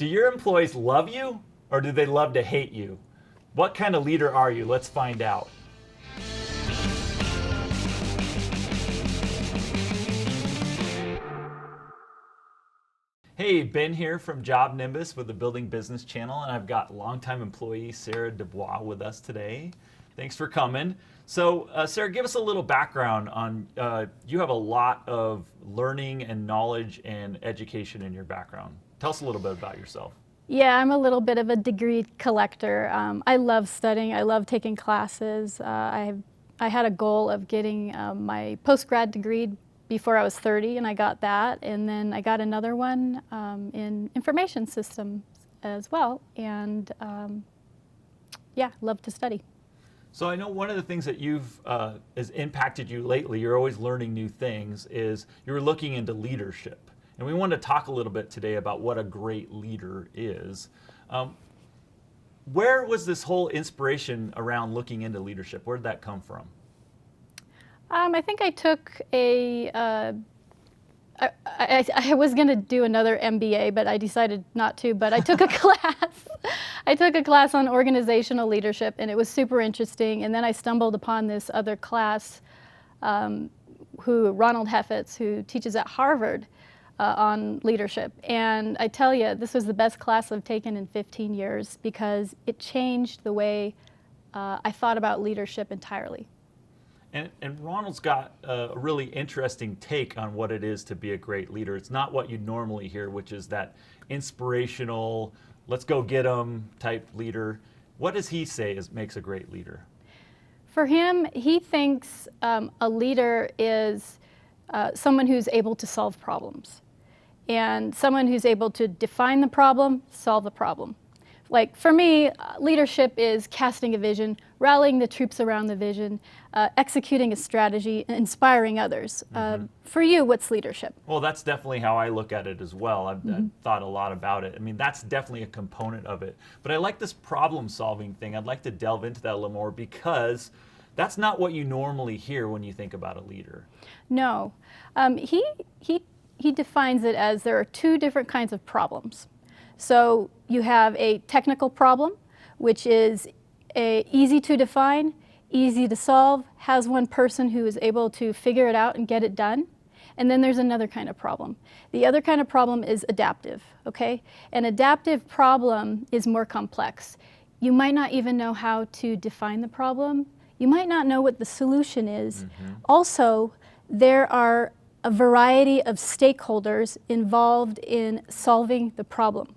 Do your employees love you or do they love to hate you? What kind of leader are you? Let's find out. Hey, Ben here from JobNimbus with the Building Business channel, and I've got longtime employee Sarah Dubois with us today. Thanks for coming. So, Sarah, give us a little background on, you have a lot of learning and knowledge and education in your background. Tell us a little bit about yourself. Yeah, I'm a little bit of a degree collector. I love studying. I love taking classes. I had a goal of getting my post-grad degree before I was 30, and I got that. And then I got another one in information systems as well. And yeah, love to study. So I know one of the things that has impacted you lately, you're always learning new things, is you're looking into leadership. And we want to talk a little bit today about what a great leader is. Where was this whole inspiration around looking into leadership? Where did that come from? I think I took I was going to do another MBA, but I decided not to. But I took a class. I took a class on organizational leadership, and it was super interesting. And then I stumbled upon this other class, Ronald Heffetz, who teaches at Harvard on leadership. And I tell you, this was the best class I've taken in 15 years because it changed the way I thought about leadership entirely. And Ronald's got a really interesting take on what it is to be a great leader. It's not what you normally hear, which is that inspirational, let's go get 'em type leader. What does he say makes a great leader? For him, he thinks a leader is someone who's able to solve problems, and someone who's able to define the problem, solve the problem. Like for me, leadership is casting a vision, rallying the troops around the vision, executing a strategy, and inspiring others. For you, what's leadership? Well, that's definitely how I look at it as well. I've thought a lot about it. I mean, that's definitely a component of it. But I like this problem-solving thing. I'd like to delve into that a little more because that's not what you normally hear when you think about a leader. No. He defines it as there are two different kinds of problems. So you have a technical problem, which is easy to define, easy to solve, has one person who is able to figure it out and get it done. And then there's another kind of problem. The other kind of problem is adaptive, okay? An adaptive problem is more complex. You might not even know how to define the problem. You might not know what the solution is. Also, there are a variety of stakeholders involved in solving the problem.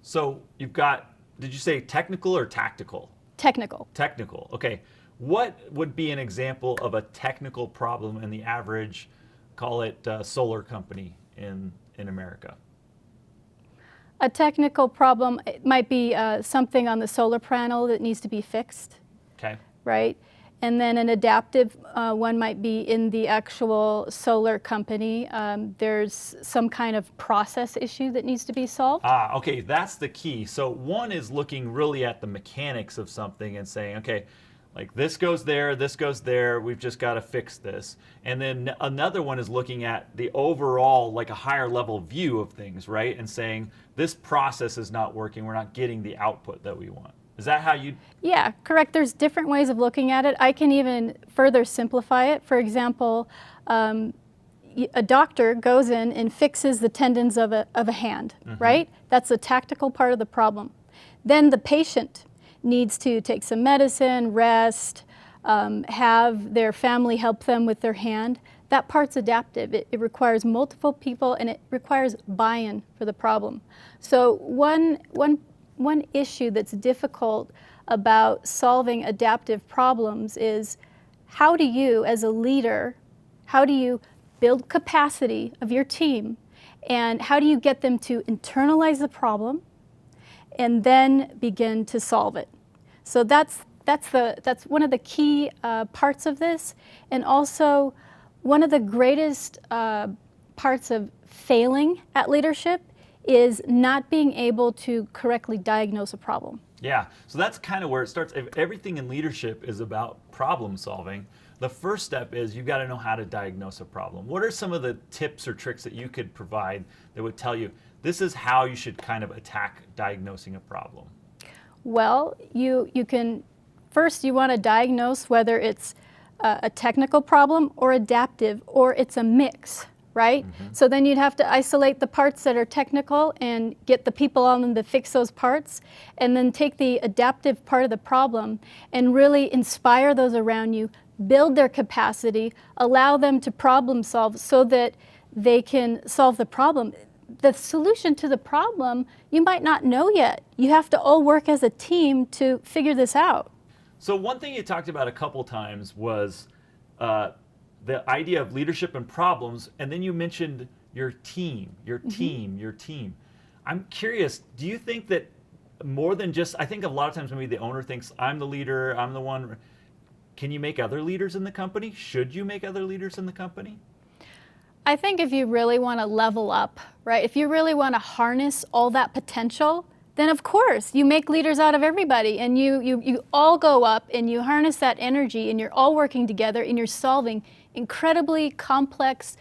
So you've got, did you say technical or tactical? Technical. Technical, okay. What would be an example of a technical problem in the average, call it solar company in America? A technical problem, it might be something on the solar panel that needs to be fixed. Okay. Right? And then an adaptive one might be in the actual solar company. There's some kind of process issue that needs to be solved. Okay, that's the key. So one is looking really at the mechanics of something and saying, okay, like this goes there, we've just got to fix this. And then another one is looking at the overall, like a higher level view of things, right? And saying, this process is not working, we're not getting the output that we want. Is that how you? Yeah, correct. There's different ways of looking at it. I can even further simplify it. For example, a doctor goes in and fixes the tendons of a hand, right? That's the tactical part of the problem. Then the patient needs to take some medicine, rest, have their family help them with their hand. That part's adaptive. It requires multiple people and it requires buy-in for the problem. So one issue that's difficult about solving adaptive problems is how do you, as a leader, how do you build capacity of your team and how do you get them to internalize the problem and then begin to solve it? So that's one of the key parts of this, and also one of the greatest parts of failing at leadership is not being able to correctly diagnose a problem. Yeah, so that's kind of where it starts. If everything in leadership is about problem solving, the first step is you've got to know how to diagnose a problem. What are some of the tips or tricks that you could provide that would tell you this is how you should kind of attack diagnosing a problem? Well, you can, first you want to diagnose whether it's a technical problem or adaptive, or it's a mix, right? So then you'd have to isolate the parts that are technical and get the people on them to fix those parts, and then take the adaptive part of the problem and really inspire those around you, build their capacity, allow them to problem solve so that they can solve the problem. The solution to the problem you might not know yet. You have to all work as a team to figure this out. So one thing you talked about a couple times was the idea of leadership and problems, and then you mentioned your team. I'm curious, do you think that more than just, I think a lot of times maybe the owner thinks, I'm the leader, I'm the one. Can you make other leaders in the company? Should you make other leaders in the company? I think if you really want to level up, right, if you really want to harness all that potential, then of course you make leaders out of everybody, and you all go up and you harness that energy, and you're all working together and you're solving incredibly complex,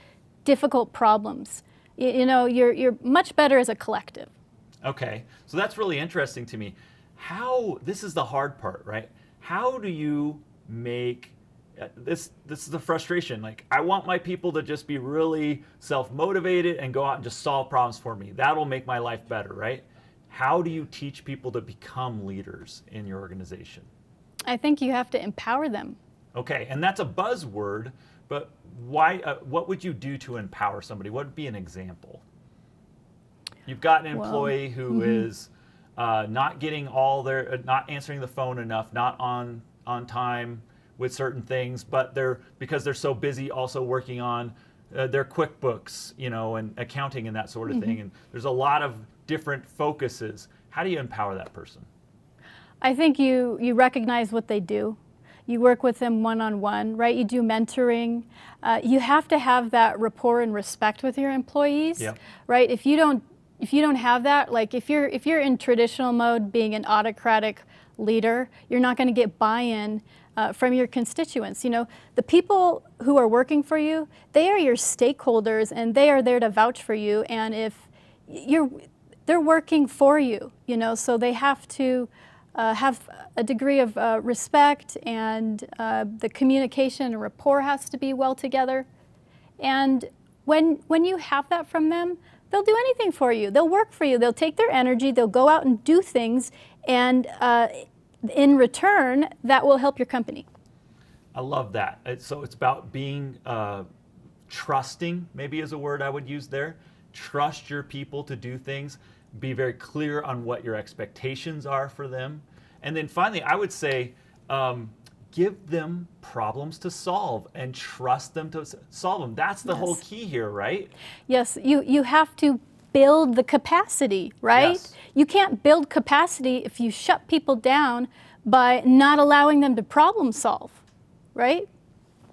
difficult problems. You know, you're much better as a collective. Okay, so that's really interesting to me. This is the hard part, right? How do you make this is the frustration. Like, I want my people to just be really self-motivated and go out and just solve problems for me. That'll make my life better, right? How do you teach people to become leaders in your organization? I think you have to empower them. Okay, and that's a buzzword, but why? What would you do to empower somebody? What would be an example? You've got an employee who is not getting not answering the phone enough, not on time with certain things, but because they're so busy also working on their QuickBooks, and accounting and that sort of thing. And there's a lot of different focuses. How do you empower that person? I think you recognize what they do. You work with them one-on-one, right? You do mentoring. You have to have that rapport and respect with your employees, right? If you don't have that, like if you're in traditional mode, being an autocratic leader, you're not going to get buy-in from your constituents. The people who are working for you, they are your stakeholders, and they are there to vouch for you. And if they're working for you, so they have to have a degree of respect, and the communication and rapport has to be well together. And when you have that from them, they'll do anything for you. They'll work for you. They'll take their energy. They'll go out and do things, and in return, that will help your company. I love that. So it's about being trusting, maybe is a word I would use there. Trust your people to do things. Be very clear on what your expectations are for them. And then finally, I would say, give them problems to solve and trust them to solve them. That's the whole key here, right? Yes, you have to build the capacity, right? Yes. You can't build capacity if you shut people down by not allowing them to problem solve, right?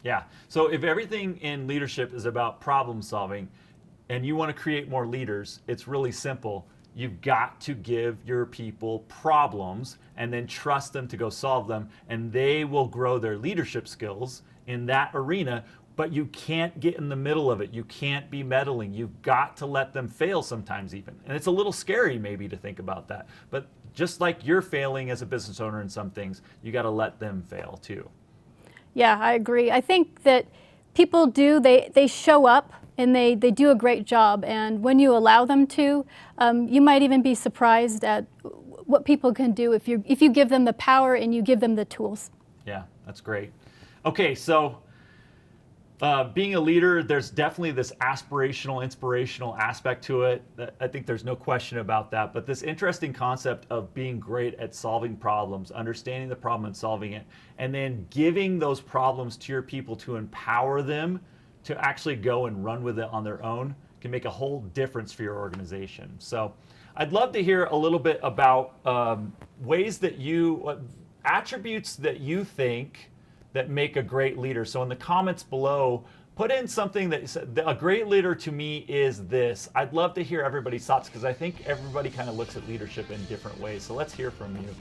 Yeah. So if everything in leadership is about problem solving and you want to create more leaders, it's really simple. You've got to give your people problems and then trust them to go solve them, and they will grow their leadership skills in that arena. But you can't get in the middle of it. You can't be meddling. You've got to let them fail sometimes even. And it's a little scary maybe to think about that. But just like you're failing as a business owner in some things, you got to let them fail too. Yeah, I agree. I think that people they show up and they do a great job. And when you allow them to, you might even be surprised at what people can do if you give them the power and you give them the tools. Yeah, that's great. Okay, so being a leader, there's definitely this aspirational, inspirational aspect to it. I think there's no question about that. But this interesting concept of being great at solving problems, understanding the problem and solving it, and then giving those problems to your people to empower them to actually go and run with it on their own can make a whole difference for your organization. So I'd love to hear a little bit about ways that attributes that you think that make a great leader. So in the comments below, put in something that said, a great leader to me is this. I'd love to hear everybody's thoughts, because I think everybody kind of looks at leadership in different ways. So let's hear from you.